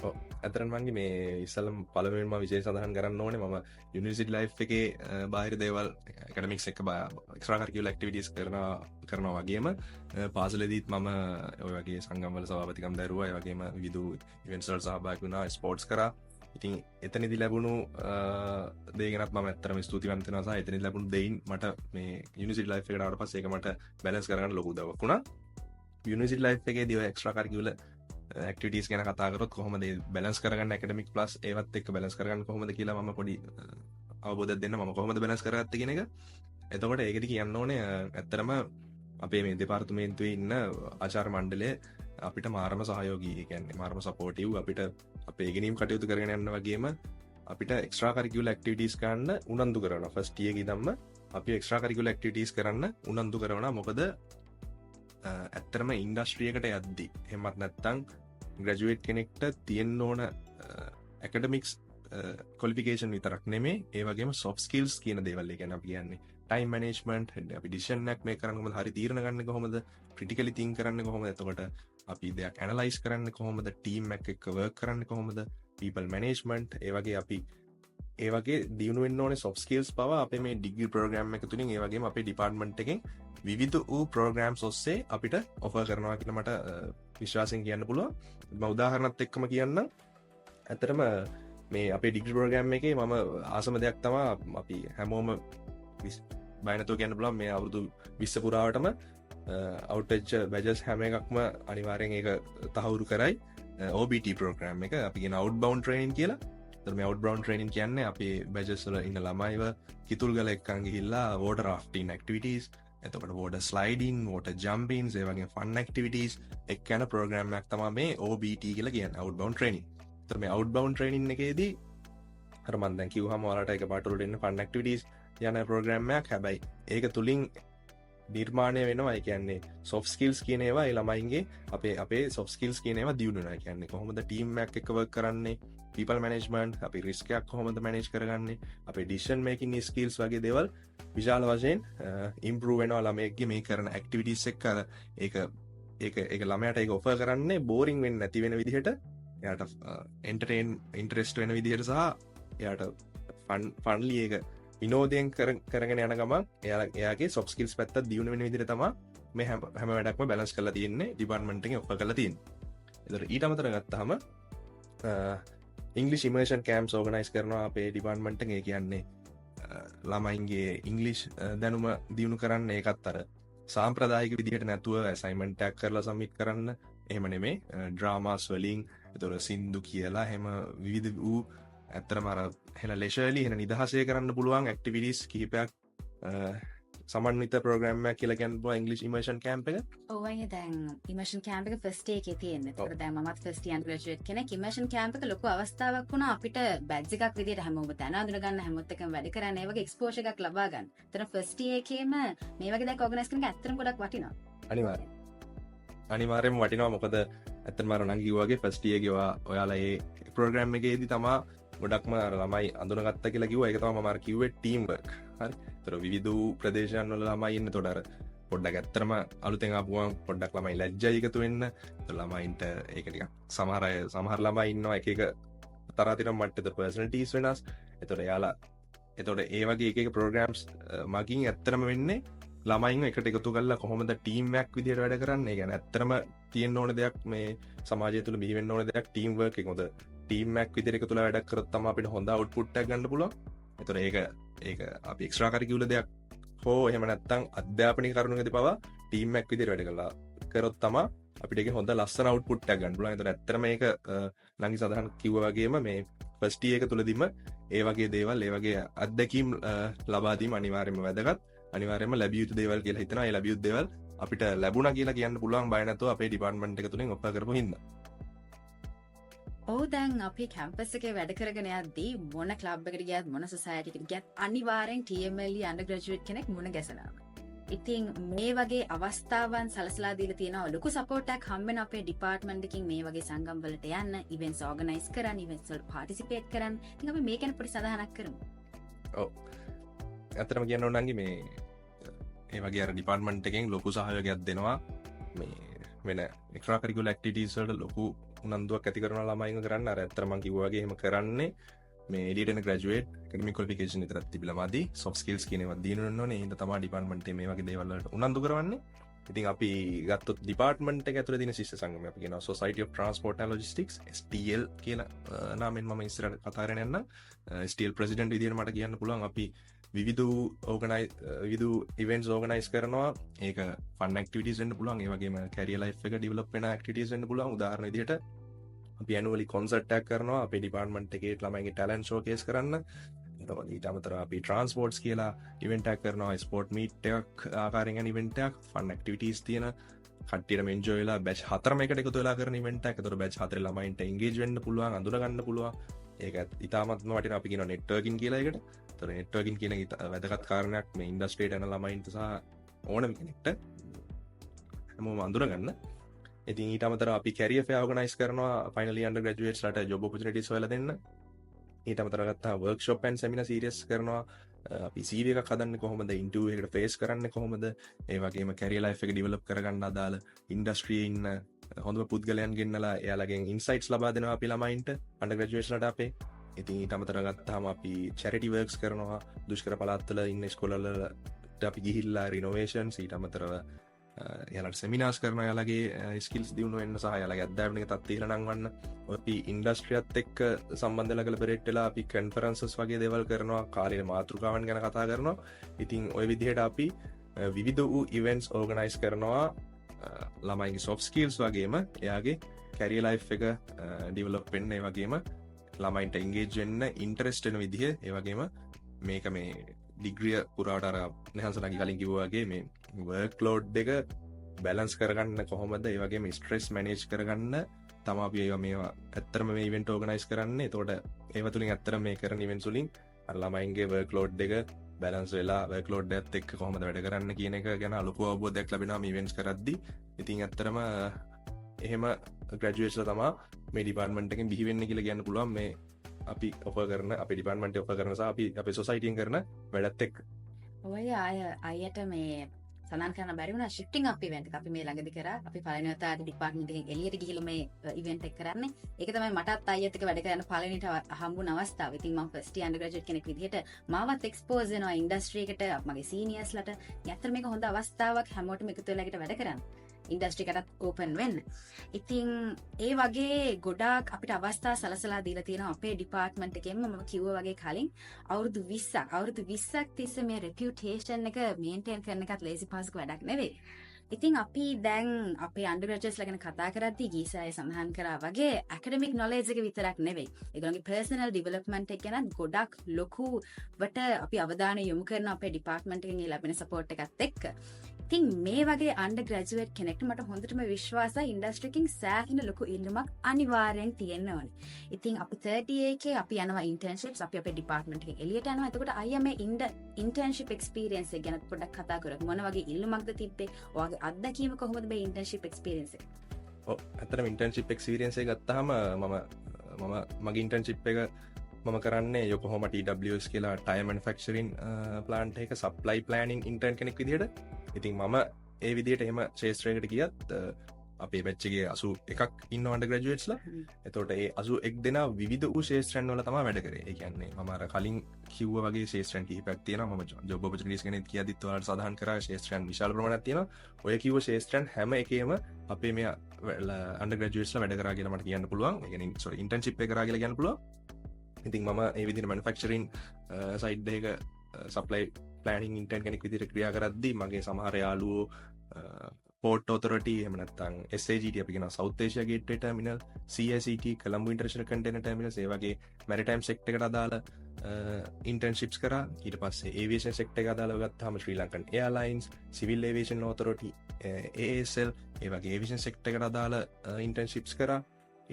ඔව් ඇත්තටම මංගේ මේ ඉස්සෙල්ලම පළවෙනිම විශේෂ සඳහන් කරන්න ඕනේ මම යුනිවර්සිටි ලයිෆ් එකේ බාහිර දේවල් ඇකඩමික්ස් එක්ක එක්ස්ට්‍රා කරිකියුලර් ඇක්ටිවිටීස් කරනවා වගේම පාසලේදීත් මම ඔය වගේ සංගම් වල සභාපතිකම් දරුවා ඒ වගේම විවිධ ඉවෙන්ට්ස් වල සහභාගී වුණා ස්පෝර්ට්ස් කරා. ඉතින් එතනදි ලැබුණු දේ ගැනත් මම ඇත්තටම ස්තුතිවන්ත වෙනවා සහ එතනදි ලැබුණු දෙයින් මට මේ යුනිවර්සිටි ලයිෆ් එකට ආවට පස්සේ ඒක මට බැලන්ස් කරගන්න ලොකු උදව්වක් වුණා. යුනිවර්සිටි ලයිෆ් එකේදී ඔය එක්ස්ට්‍රා කරිකියුලර් ඇක්ටිවිටීස් ගැන කතා කරොත් කොහොමද බැලන්ස් කරගන්න ඇකඩමික් ප්ලස් ඒවත් එක්ක බැලන්ස් කරගන්න කොහොමද කියලා මම පොඩි අවබෝධයක් දෙන්න මම කොහොමද බැලන්ස් කරගත්තේ කියන එක. එතකොට ඒකෙදි කියන්න ඕනේ ඇත්තටම අපේ මේ දෙපාර්තමේන්තුවේ ඉන්න ආචාර්ය මණ්ඩලය අපිට මාරම සහයෝගී. ඒ කියන්නේ මාරම සපෝටිව් අපිට අපේ ඉගෙනීම් කටයුතු කරගෙන යන්න වගේම අපිට එක්ස්ට්‍රා කරිකියුලර් ඇක්ටිවිටීස් ගන්න උනන්දු කරනවා. ෆස්ට් ඉයර් එකේ ඉඳන්ම අපි එක්ස්ට්‍රා කරිකියුලර් ඇක්ටිවිටීස් කරන්න උනන්දු කරනවා. මොකද ඇත්තටම ඉන්ඩස්ට්‍රි එකට යද්දී එහෙමත් නැත්නම් ග්‍රැජුවේට් කෙනෙක්ට තියෙන්න ඕන ඇකඩමික්ස් ක්වොලිෆිකේෂන් විතරක් නෙමේ ඒ වගේම සොෆ්ට් ස්කිල්ස් කියන දේවල්. ඒ කියන්නේ අපි කියන්නේ ටයිම් මැනේජ්මන්ට්, අපි ඩිසිෂන් එකක් මේක කරන්න කොහොමද, හරි තීරණ ගන්න කොහොමද, ක්‍රිටිකලි තින්ක් කරන්න කොහොමද, එතකොට අපි දෙයක් ඇනලයිස් කරන්න කොහොමද, ටීම් එකක් එක්ක වර්ක් කරන්න කොහොමද, පීපල් මැනේජ්මන්ට් ඒ වගේ අපි ඒ වගේ දියුණු වෙන්න ඕනේ සොෆ්ට් ස්කිල්ස් පවා අපේ මේ ඩිග්‍රී ප්‍රෝග්‍රෑම් එක තුලින් ඒ වගේම අපේ ඩිපාර්ට්මන්ට් එකෙන් විවිධ වූ ප්‍රෝග්‍රෑම්ස් ඔස්සේ අපිට ඔෆර් කරනවා කියලා මට විශ්වාසයෙන් කියන්න පුළුවන්. මම උදාහරණත් එක්කම කියන්නම්. ඇත්තටම මේ අපේ ඩිග්‍රී ප්‍රෝග්‍රෑම් එකේ මම ආසම දෙයක් තමයි අපි හැමෝම බයනතුව කියන්න පුළුවන් මේ අවුරුදු 20 පුරාවටම අවුට්වෙච්ච බැජස් හැම එකක්ම අනිවාර්යෙන් ඒක තහවුරු කරයි OBT ප්‍රෝග්‍රෑම් එක. අපි කියන අවුට්බවුන්ඩ් ට්‍රේනින් කියලා. මේ අවුට්බවුන්ඩ් ට්‍රේනින් කියන්නේ අපේ බැජස් වල ඉන්න ළමයිව කිතුල්ගල එක්කන් ගිහිල්ලා වෝටර් රාෆ්ටින් ඇක්ටිවිටීස්, එතකොට වෝටර් ස්ලයිඩින්, වෝටර් ජම්පින්ස්, ඒ වගේ ෆන් ඇක්ටිවිටීස් එක්ක යන ප්‍රෝග්‍රෑම් එකක් තමයි මේ OBT කියලා කියන්නේ අවුට්බවුන්ඩ් ට්‍රේනින්. ඒතර මේ අවුට්බවුන්ඩ් ට්‍රේනින් එකේදී අර මම දැන් කිව්වම ඔයාලට ඒක පාට වලට එන්න ෆන් ඇක්ටිවිටීස් යන ප්‍රෝග්‍රෑම් එකක්. හැබැයි ඒක තුලින් නිර්මාණය වෙනවා. ඒ කියන්නේ සොෆ්ට් ස්කිල්ස් කියන ඒවා ඒ ළමයින්ගේ අපේ සොෆ්ට් ස්කිල්ස් කියන ඒවා දියුණු වෙනවා. ඒ කියන්නේ කොහොමද ටීම් එකක් එක්ක වර්ක් කරන්නේ, people management, අපි රිස්ක් එකක් කොහොමද මැනේජ් කරගන්නේ, අපේ decision making skills වගේ දේවල් විශාල වශයෙන් improve වෙනවා ළමයෙක්ගේ මේ කරන activities එක්ක. ඒක ළමයාට ඒක offer කරන්නේ boring වෙන්නේ නැති වෙන විදිහට, එයාට entertain interest වෙන විදිහට සහ එයාට funly ඒක විනෝදයෙන් කරගෙන යන ගමන් එයාගේ soft skills පැත්ත දියුණු වෙන විදිහට තමයි මේ හැම වැඩක්ම balance කරලා තියෙන්නේ ඩිපාර්ට්මන්ට් එකෙන් offer කරලා තියෙන්නේ. ඒතර ඊට අමතරව ගත්තාම ඉංග්ලිෂ් ඉමර්ෂන් කැම්ප්ස් ඕගනයිස් කරනවා අපේ ඩිපාර්ට්මන්ට් එකේ. කියන්නේ ළමයින්ගේ ඉංග්ලිෂ් දැනුම දියුණු කරන්න. ඒකත් අර සාම්ප්‍රදායික විදිහට නැතුව ඇසයින්මන්ට් එකක් කරලා සබ්මිට් කරන්න එහෙම නෙමෙයි, ඩ්‍රාමාස් වලින් ඒතර සින්දු කියලා එහෙම විවිධ වූ ඇත්තටම අර එහෙන ලෙෂර්ලි එහෙන නිදහසේ කරන්න පුළුවන් ඇක්ටිවිටීස් කිහිපයක් සමන්විත ප්‍රෝග්‍රෑම් එකක් කියලා කියන්න පුළුවන් ඉංග්ලිෂ් ඉමර්ෂන් කැම්ප් එක. ඔව් අයියේ දැන් ඉමර්ෂන් කැම්ප් එක ෆස්ට් එකේ තියෙන්නේ. ඒතකොට දැන් මමත් ෆස්ට් ඉයර් ග්‍රැජුවේට් කෙනෙක්. ඉමර්ෂන් කැම්ප් එක ලොකු අවස්ථාවක් වුණා අපිට බැජ් එකක් විදියට හැමෝම දැන අඳුන ගන්න, හැමෝත් එක්කම වැඩ කරන්න, ඒ වගේ එක්ස්පෝෂර් එකක් ලබා ගන්න. ඒතර ෆස්ට් ඉයර් එකේම මේ වගේ දෙයක් ඕගනයිස් කරන එක ඇත්තටම ගොඩක් වටිනවා. අනිවාර්යෙන්ම වටිනවා. මොකද ඇත්තටම අර නංගි වගේ ෆස්ට් ඉයර් එකේ ඔයාලා ඒ ප්‍රෝග්‍රෑම් එකේදී තමා ගොඩක්ම අර ළමයි අඳුනගත්තා කියලා කිව්වා. ඒක තමයි මම අර කිව්වේ ටීම් වර්ක්. හරි. ඒතර විවිධ ප්‍රදේශයන් වල ළමයි ඉන්න. ඒතකොට අර පොඩ්ඩක් ඇත්තටම අලුතෙන් ආපුවම පොඩ්ඩක් ළමයි ලැජ්ජයි එකතු වෙන්න. ඒතර ළමයින්ට ඒක ටිකක් සමහර ළමයි ඉන්නවා එක එක තරහතිරම් මට්ටමේ පර්සනැලිටිස් වෙනස්. ඒතර ඒ වගේ එක එක ප්‍රෝග්‍රෑම්ස් මගින් ඇත්තටම වෙන්නේ ළමයින්ව එකට එකතු කරලා කොහොමද ටීම් එකක් විදියට වැඩ කරන්නේ. ඒ කියන්නේ ඇත්තටම තියෙන්න ඕන දෙයක් මේ සමාජය තුළ බිහි වෙන්න ඕන දෙයක් ටීම් වර්ක් එක. හොඳ ටීම් එකක් විදියට එකතු වෙලා වැඩ කරොත් තමයි අපිට හොඳ අවුට්පුට් එකක් ගන්න පුළුවන්. ඒතර ඒක අපි එක්ස්ට්‍රා කරිකියුලර් දෙයක් හෝ එහෙම නැත්නම් අධ්‍යාපනික කරුණකදී පවා ටීම් එකක් විදියට වැඩ කළා කරොත් තමයි අපිට ඒක හොඳ ලස්සන අවුට්පුට් එකක් ගන්න පුළුවන්. ඒතර ඇත්තටම මේක ළඟි සඳහන් කිව්වා වගේම මේ ෆස්ට් ඉයර් එක තුලදීම ඒ වගේ දේවල් ඒ වගේ අත්දැකීම් ලබා දීම අනිවාර්යයෙන්ම වැදගත්. අනිවාර්යයෙන්ම ලැබිය යුතු දේවල් කියලා හිතනවා. ඒ ලැබිය යුතු දේවල් අපිට ලැබුණා කියලා කියන්න පුළුවන් බය නැතුව අපේ ඩිපාර්ට්මන්ට් එක තුලින් ඔෆර් කරපු හින්දා. ඔව් දැන් අපි කැම්පස් එකේ වැඩ කරගෙන යද්දී මොන ක්ලබ් එකට ගියත් මොන සොසයිටි එකට ගියත් අනිවාර්යෙන් TMLE අන්ඩර්ග්‍රැජුවේට් කෙනෙක් මුණ ගැසෙනවා. ඉතින් මේ වගේ අවස්ථාවන් සලසලා දීලා තියෙනවා ලොකු සපෝට් එකක් හම්බෙන අපේ ඩිපාර්ට්මන්ට් එකකින් මේ වගේ සංගම් වලට යන්න, ඉවෙන්ට්ස් ඕගනයිස් කරන්න, ඉවෙන්ට්ස් වලට පාටිසිපේට් කරන්න. ඉතින් අපි මේ ගැන පොඩි සඳහනක් කරමු. ඔව්. ඇත්තටම කියන්න ඕන නම් මේ ඒ වගේ අර ඩිපාර්ට්මන්ට් එකෙන් ලොකු සහයෝගයක් දෙනවා. මේ වෙන එක්ස්ට්‍රා කරිකුලර් ඇක්ටිවිටීස් වලට ලොකු උනන්දුවක් ඇති කරන ළමයින්ව කරන්න අර ඇත්තට මම කිව්වා වගේ එහෙම කරන්නේ මේ එලියට එන ග්‍රැජුවේට් ඇකඩමික් ක්වොලිෆිකේෂන් විතරක් තිබිලාමදී සොෆ්ට් ස්කිල්ස් කියන ඒවා දිනවන්න ඕනේ. ඒ හින්දා තමයි ඩිපාර්ට්මන්ට් එකේ මේ වගේ දේවල් වලට උනන්දු කරවන්නේ. ඉතින් අපි ගත්තොත් ඩිපාර්ට්මන්ට් එක ඇතුලේ තියෙන ශිෂ්‍ය සංගමය අපි කියනවා Society of Transport and Logistics STL කියලා නාමයෙන් මම ඉස්සරහට කතා කරගෙන යන්න. STL ප්‍රෙසිඩන්ට් විදියට මට කියන්න පුළුවන් අපි විවිධ ඉවෙන්ට්ස් ඕගනයිස් කරනවා. ඒක ෆන් ඇක්ටිවිටීස් වෙන්න පුළුවන්. ඒ වගේම කැරියර් ලයිෆ් එක ඩෙවලොප් වෙන ඇක්ටිවිටීස් වෙන්න පුළුවන්. උදාහරණ විදියට අපි ඇනුවලි කොන්සර්ට් එකක් කරනවා අපේ ඩිපාර්ට්මන්ට් එකේ ළමයින්ගේ ටැලන්ට් ෂෝකේස් කරන්න. එතකොට ඊට අමතරව අපි ට්‍රාන්ස්පෝර්ට්ස් කියලා ඉවෙන්ට් එකක් කරනවා. ස්පෝර්ට් මීට් එකක් ආකාරයෙන් යන ඉවෙන්ට් එකක්. ෆන් ඇක්ටිවිටීස් තියෙන කට්ටියටම එන්ජොයි වෙලා බැච් 4ම එකට එකතු වෙලා කරන ඉවෙන්ට් එකක්. එතකොට බැච් 4 ළමයින්ට එන්ගේජ් වෙන්න පුළුවන්, අඳුන ගන්න පුළුවන්. ඒක ඉතාමත්ම වටිනවා. අපි කියනවා නෙට්වර්කින් කියලා එකට. එතකොට නෙට්වර්කින් කියන වැදගත් කාරණයක් මේ ඉන්ඩස්ට්‍රියට යන ළමයින්ට සහ ඕනම කෙනෙක්ට හැමෝම අඳුන ගන්න. ඉතින් ඊට අමතරව අපි කැරියර් ෆෙයා ඕගනයිස් කරනවා ෆයිනල් ඉයර් අන්ඩර්ග්‍රැජුවේට්ස් ලට ජොබ් ඔපචුනිටිස් හොයලා දෙන්න. ඊට අමතරව ගත්තා වර්ක්ෂොප් ඇන්ඩ් සෙමිනාර් සීරීස් කරනවා. අපි CV එකක් හදන්නේ කොහොමද, ඉන්ටර්වියු එකකට ෆේස් කරන්නේ කොහොමද, ඒ වගේම කැරියර් ලයිෆ් එක ඩෙවලොප් කරගන්න අදාළ ඉන්ඩස්ට්‍රියේ ඉන්න හොඳම පුද්ගලයන් ගෙන්නලා එයාලගෙන් ඉන්සයිට්ස් ලබා දෙනවා අපි ළමයින්ට අන්ඩර්ග්‍රැජුවේට්ස් ලට අපේ. ඉතින් ඊට අමතරව ගත්තාම අපි චැරිටි වර්ක්ස් කරනවා. දුෂ්කර පළාත්වල ඉන්න ඉස්කෝලවලට අපි ගිහිල්ලා රිනෝවේෂන්ස්, ඊට අමතරව යාලට සෙමිනාර්ස් කරනවා, යාලගේ ස්කිල්ස් දියුණු වෙන්න සහ යාලගේ අධ්‍යාපනික තත්ත්වය ඉහළනංවන්න. අපි ඉන්ඩස්ට්‍රියත් එක්ක සම්බන්ධ වෙලා කොලැබරේට් වෙලා අපි කන්ෆරන්සස් වගේ දේවල් කරනවා, කාර්ය මාතෘකාවන් ගැන කතා කරනවා. ඉතින් ওই විදිහට අපි විවිධ වූ ඉවෙන්ට්ස් ඕගනයිස් කරනවා ළමයින්ගේ සොෆ්ට් ස්කිල්ස් වගේම එයාගේ කැරියර් ලයිෆ් එක ඩෙවලොප් වෙන්න, ඒ වගේම ළමයින්ට එන්ගේජ් වෙන්න ඉන්ටරෙස්ට් වෙන විදිහ, ඒ වගේම මේක මේ ඩිග්‍රිය පුරාට අර නැහන්සලගේ කලින් කිව්වා වගේ මේ වර්ක් ලෝඩ් එක බැලන්ස් කරගන්න කොහොමද, ඒ වගේම ස්ට්‍රෙස් මැනේජ් කරගන්න තමයි අපි මේවා ඇත්තටම මේ ඉවෙන්ට් ඕගනයිස් කරන්නේ. එතකොට ඒව තුලින් ඇත්තටම මේ කරන ඉවෙන්ට්ස් වලින් අර ළමයින්ගේ වර්ක් ලෝඩ් එක බැලන්ස් වෙලා වර්ක් ලෝඩ් එකත් එක්ක කොහොමද වැඩ කරන්න කියන එක ගැන ලොකු අවබෝධයක් ලැබෙනවා මේ ඉවෙන්ට්ස් කරද්දී. ඉතින් ඇත්තටම එහෙම ග්‍රැජුවේට්ස්ලා තමයි මේ ඩිපාර්ට්මන්ට් එකෙන් බිහි වෙන්න කියලා කියන්න පුළුවන්. මේ අපි ඔෆර් කරන අපේ ඩිපාර්ට්මන්ට් එක ඔෆර් කරන සහ අපි අපේ සොසයිටියෙන් කරන වැඩත් එක්ක. ඔය අයට මේ සඳහන් කරන්න බැරි වුණා ශිෆ්ටිං අප් ඉවෙන්ට් එක අපි මේ ළඟදී කරා. අපි පළවෙනි වතාවට ඩිපාර්ට්මන්ට් එකෙන් එළියට ගිහිල්ලා මේ ඉවෙන්ට් එක කරන්නේ. ඒක තමයි මටත් අයියත් එක්ක වැඩ කරන්න පළවෙනිට හම්බුන අවස්ථාව. ඉතින් මම ෆස්ට් ඉයර් අන්ඩර්ග්‍රැජුවේට් කෙනෙක් විදිහට මාවත් එක්ස්පෝස් වෙනවා ඉන්ඩස්ට්‍රි එකට, මගේ සීනියර්ස්ලට. ඇත්තට මේක හොඳ අවස්ථාවක් හැමෝටම එකතු වෙලා එකට වැඩ කරන්න. ඉන්ඩස්ට්‍රි එකටත් ඕපන් වෙන්න. ඉතින් ඒ වගේ ගොඩාක් අපිට අවස්ථා සලසලා දීලා තියෙනවා අපේ ඩිපාර්ට්මන්ට් එකෙන්ම. මම කිව්වා වගේ කලින් අවුරුදු 20ක් තිස්සේ මේ රෙපියුටේෂන් එක මේන්ටේන් කරන එකත් ලේසි පහසුක වැඩක් නෙවෙයි. ඉතින් අපි දැන් අපේ අන්ඩර්ග්‍රැජුවේට්ස්ලා ගැන කතා කරද්දී ගීසාය සඳහන් කරා වගේ ඇකඩමික් නොලෙජ් එක විතරක් නෙවෙයි. ඒගොල්ලන්ගේ පර්සනල් ඩෙවලොප්මන්ට් එක ගැන ගොඩක් ලොකුවට අපි අවධානය යොමු කරන අපේ ඩිපාර්ට්මන්ට් එකෙන් ලැබෙන සපෝට් එකත් එක්ක. ඉතින් මේ වගේ අන්ඩර්ග්‍රැජුවේට් කෙනෙක්ට මට හොඳටම විශ්වාසයි ඉන්ඩස්ට්‍රි එකකින් සෑහෙන ලොකු ඉල්ලුමක් අනිවාර්යෙන් තියෙන්න ඕනේ. ඉතින් අපි 30 එකේ අපි යනවා ඉන්ටර්න්ෂිප්ස්, අපි අපේ ඩිපාර්ට්මන්ට් එකෙන් එළියට යනවා. එතකොට අයියා මේ ඉන්ටර්න්ෂිප් එක්ස්පීරියන්ස් එක ගැන පොඩ්ඩක් කතා කරමු. මොන වගේ ඉල්ලුමක්ද තිබ්බේ? ඔයාගේ අත්දැකීම කොහොමද මේ ඉන්ටර්න්ෂිප් එක්ස්පීරියන්ස් එක? ඔව් ඇත්තටම ඉන්ටර්න්ෂිප් එක්ස්පීරියන්ස් එක ගත්තාම මගේ ඉන්ටර්න්ෂිප් එක මම කරන්නේ යොකොහෝම TWS කියලා ටයර් මැනුෆැක්චරින් ප්ලාන්ට් එක සප්ලයි ප්ලෑනින් ඉන්ටර්න් කෙනෙක් විදිහට. ඉතින් මම ඒ විදිහට එහෙම ශේෂ්ත්‍රයකට ගියත් අපේ බැච් එකේ 81ක් ඉන්නව අන්ඩර්ග්‍රැජුවේට්ස්ලා. එතකොට ඒ 81 දෙනා විවිධ වූ ශේෂ්ත්‍රයන් වල තමයි වැඩ කරේ. ඒ කියන්නේ මම අර කලින් කිව්වා වගේ ශේෂ්ත්‍රයන් කිහිපයක් තියෙනවා. මම ජොබ් ඔපචුනිටිස් ගැන කියද්දිත් ඔයාලට සඳහන් කරා ශේෂ්ත්‍රයන් විශාල ප්‍රමාණයක් තියෙනවා. ඔය කිව්ව ශේෂ්ත්‍රයන් හැම එකේම අපේ මේ අන්ඩර්ග්‍රැජුවේට්ස්ලා වැඩ කරා කියලා මට කියන්න පුළුවන්. ඒ කියන්නේ සෝරි ඉන්ටර්න්ෂිප් එක කරා කියලා කියන්න පුළුවන්. ඉතින් මම ඒ විදිහට මැනුෆැක්චරින් සයිඩ් එක සප්ලයි ප්ලෑනින් ඉන්ටර්න් කෙනෙක් විදිහට ක්‍රියා කරද්දී මගේ සමහර යාළුවෝ පෝට් ඔතොරිටි එහෙම නැත්නම් SAGT අපි කියනවා South Asia Gateway Terminal, CICT Colombo International Container Terminals, ඒ වගේ maritime sector එකට අදාළ internships කරා. ඊට පස්සේ aviation sector එක අදාළව ගත්තාම Sri Lankan Airlines, Civil Aviation Authority, AASL, ඒ වගේ aviation sector එකට අදාළ internships කරා.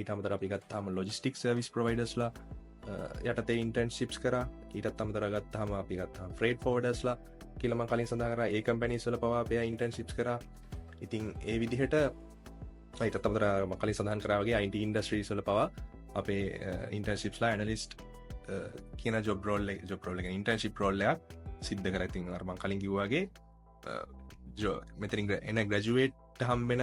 ඊට අමතරව අපි ගත්තාම logistics service providers ලා යටතේ internships කරා. ඊටත් අමතරව ගත්තාම අපි ගත්තාම freight forwarders ලා කියලා මම කලින් සඳහන් කරා. ඒ companies වල පවා අපි internships කරා. ඉතින් ඒ විදිහට ඊටත් අමතරව මම කලින් සඳහන් කරා වගේ IT industries වල පවා අපේ internships ලා analyst කියන job role එක internship role එකක් සිද්ධ කරා. ඉතින් අර මම කලින් කිව්වා වගේ මෙතනින් එන graduate හම්බෙන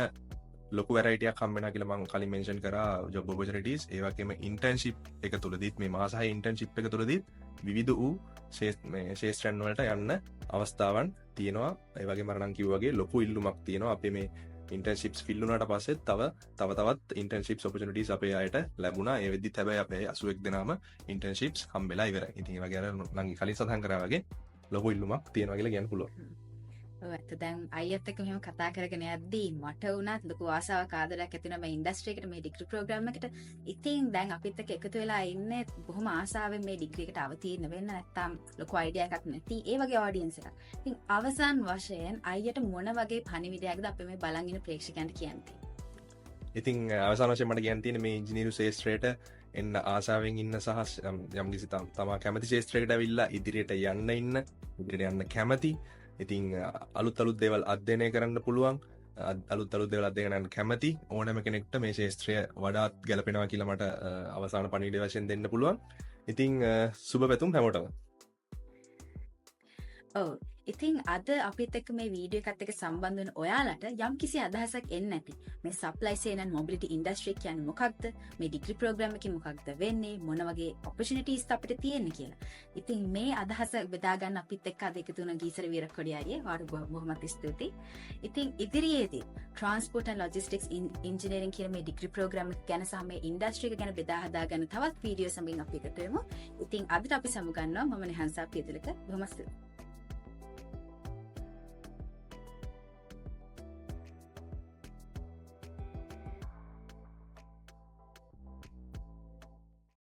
ලොකු වැරයිටියක් හම්බෙනවා කියලා මම කලින් මෙන්ෂන් කරා job opportunities. ඒ වගේම internship එක තුලදීත් මේ මාස 6 internship එක තුලදීත් විවිධ වූ ශේෂ්ත්‍රයන් වලට යන්න අවස්ථාවන් තියෙනවා. ඒ වගේම මම නම් කිව්වා වගේ ලොකු ඉල්ලුමක් තියෙනවා. අපේ මේ internships fill වුණාට පස්සේ තවත් internships opportunities අපේ අයට ලැබුණා. ඒ වෙද්දිත් හැබැයි අපේ 81 දෙනාම internships හම්බෙලා ඉවරයි. ඉතින් ඒ වගේ අර නම් කලින් සඳහන් කරා වගේ ලොකු ඉල්ලුමක් තියෙනවා කියලා කියන්න පුළුවන්. ඔව් ඇත්ත. දැන් අයියත් එක්ක මෙහෙම කතා කරගෙන යද්දී මට වුණත් ලොකු ආසාවක් ආදරයක් ඇති වෙනවා මේ ඉන්ඩස්ට්‍රි එකට, මේ ඩිග්‍රී ප්‍රෝග්‍රෑම් එකට. ඉතින් දැන් අපිත් එක්ක එකතු වෙලා ඉන්නේ බොහොම ආසාවෙන් මේ ඩිග්‍රී එකට අවතීර්ණ වෙන්න, නැත්තම් ලොකු අයිඩියා එකක් නැති ඒ වගේ ඔඩියන්ස් එකක්. ඉතින් අවසන් වශයෙන් අයියට මොන වගේ පණිවිඩයක්ද අපි මේ බලන් ඉන්න ප්‍රේක්ෂකයන්ට කියන්නේ? ඉතින් අවසාන වශයෙන් මට කියන්න තියෙන්නේ මේ ඉංජිනේරු ශාස්ත්‍රයට එන්න ආසාවෙන් ඉන්න සහ යම්කිසි තමා කැමති ශාස්ත්‍රයකට ඇවිල්ලා ඉදිරියට යන්න කැමති. ඉතින් අලුත් දේවල් අධ්‍යයනය කරන්න පුළුවන්, අලුත් දේවල් අධ්‍යයනය කරන්න කැමති ඕනෑම කෙනෙක්ට මේ ශාස්ත්‍රය වඩාත් ගැලපෙනවා කියලා මට අවසාන පණිවිඩය වශයෙන් දෙන්න පුළුවන්. ඉතින් සුබ පැතුම් හැමෝටම. ඔව්. ඉතින් අද අපිත් එක්ක මේ වීඩියෝ එකත් එක්ක සම්බන්ධ වෙන ඔයාලට යම්කිසි අදහසක් එන්න ඇති. මේ supply chain and mobility industry කියන්නේ මොකක්ද? මේ degree program එකකින් මොකක්ද වෙන්නේ? මොන වගේ opportunities අපිට තියෙන්නේ කියලා. ඉතින් මේ අදහස බෙදා ගන්න අපිත් එක්ක අද එකතු වුණ ගීසර වීරක්කොඩි අයියේ වාට බොහොමත් ස්තුතියි. ඉතින් ඉදිරියේදී transport and logistics engineering කියන මේ degree program එක ගැන සහ මේ industry එක ගැන බෙදා හදා ගන්න තවත් වීඩියෝ සමගින් අපි එකතු වෙමු. ඉතින් අදට අපි සමු ගන්නවා මම නිහන්සා පියතිලක. බොහොම ස්තුතියි.